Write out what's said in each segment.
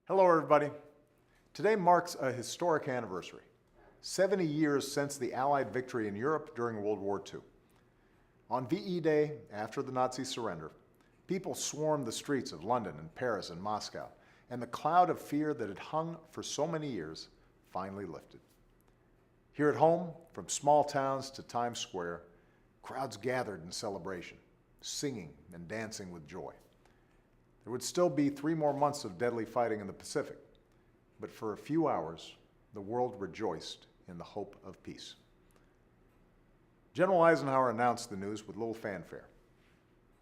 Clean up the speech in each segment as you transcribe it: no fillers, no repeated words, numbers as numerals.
Hello, everybody. Today marks a historic anniversary, 70 years since the Allied victory in Europe during World War II. On VE Day, after the Nazi surrender, people swarmed the streets of London and Paris and Moscow, and the cloud of fear that had hung for so many years finally lifted. Here at home, from small towns to Times Square, crowds gathered in celebration, singing and dancing with joy. There would still be 3 more months of deadly fighting in the Pacific, but for a few hours, the world rejoiced in the hope of peace. General Eisenhower announced the news with little fanfare.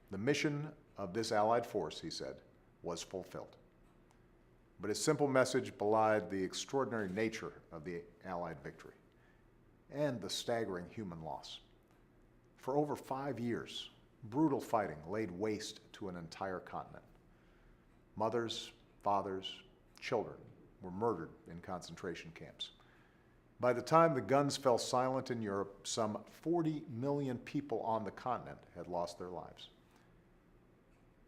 The mission of this Allied force, he said, was fulfilled. But his simple message belied the extraordinary nature of the Allied victory and the staggering human loss. For over 5 years, brutal fighting laid waste to an entire continent. Mothers, fathers, children were murdered in concentration camps. By the time the guns fell silent in Europe, some 40 million people on the continent had lost their lives.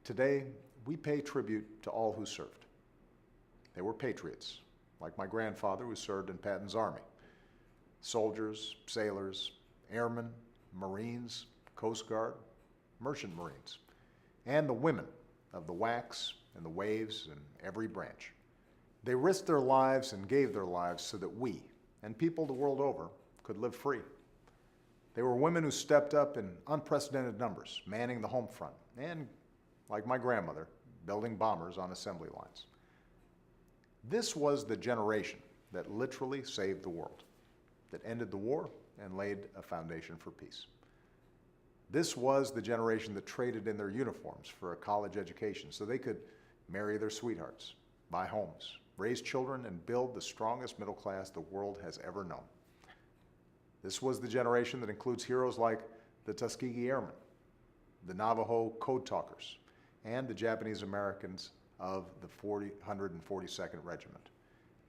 Today, we pay tribute to all who served. They were patriots, like my grandfather who served in Patton's army. Soldiers, sailors, airmen, Marines, Coast Guard, Merchant Marines, and the women of the WWII and the waves in every branch. They risked their lives and gave their lives so that we, and people the world over, could live free. They were women who stepped up in unprecedented numbers, manning the home front, and, like my grandmother, building bombers on assembly lines. This was the generation that literally saved the world, that ended the war and laid a foundation for peace. This was the generation that traded in their uniforms for a college education so they could marry their sweethearts, buy homes, raise children, and build the strongest middle class the world has ever known. This was the generation that includes heroes like the Tuskegee Airmen, the Navajo Code Talkers, and the Japanese Americans of the 142nd Regiment,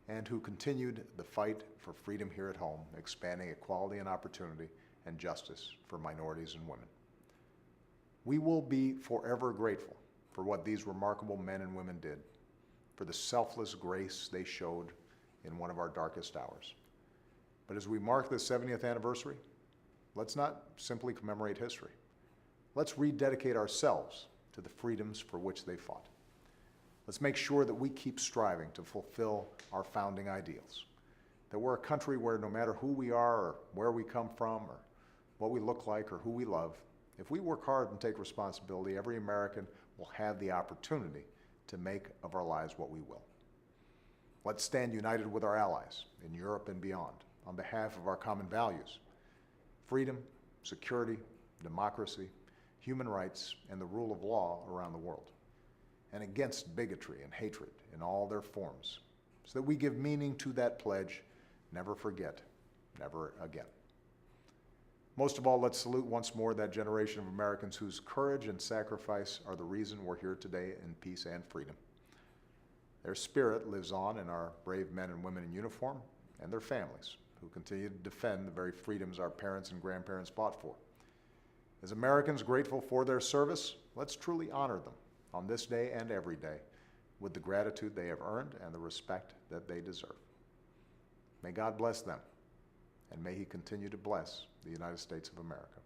and who continued the fight for freedom here at home, expanding equality and opportunity and justice for minorities and women. We will be forever grateful for what these remarkable men and women did, for the selfless grace they showed in one of our darkest hours. But as we mark the 70th anniversary, let's not simply commemorate history. Let's rededicate ourselves to the freedoms for which they fought. Let's make sure that we keep striving to fulfill our founding ideals, that we're a country where no matter who we are or where we come from or what we look like or who we love, if we work hard and take responsibility, every American will have the opportunity to make of our lives what we will. Let's stand united with our allies in Europe and beyond on behalf of our common values: freedom, security, democracy, human rights, and the rule of law around the world, and against bigotry and hatred in all their forms, so that we give meaning to that pledge: never forget, never again. Most of all, let's salute once more that generation of Americans whose courage and sacrifice are the reason we're here today in peace and freedom. Their spirit lives on in our brave men and women in uniform and their families, who continue to defend the very freedoms our parents and grandparents fought for. As Americans grateful for their service, let's truly honor them on this day and every day with the gratitude they have earned and the respect that they deserve. May God bless them, and may He continue to bless the United States of America.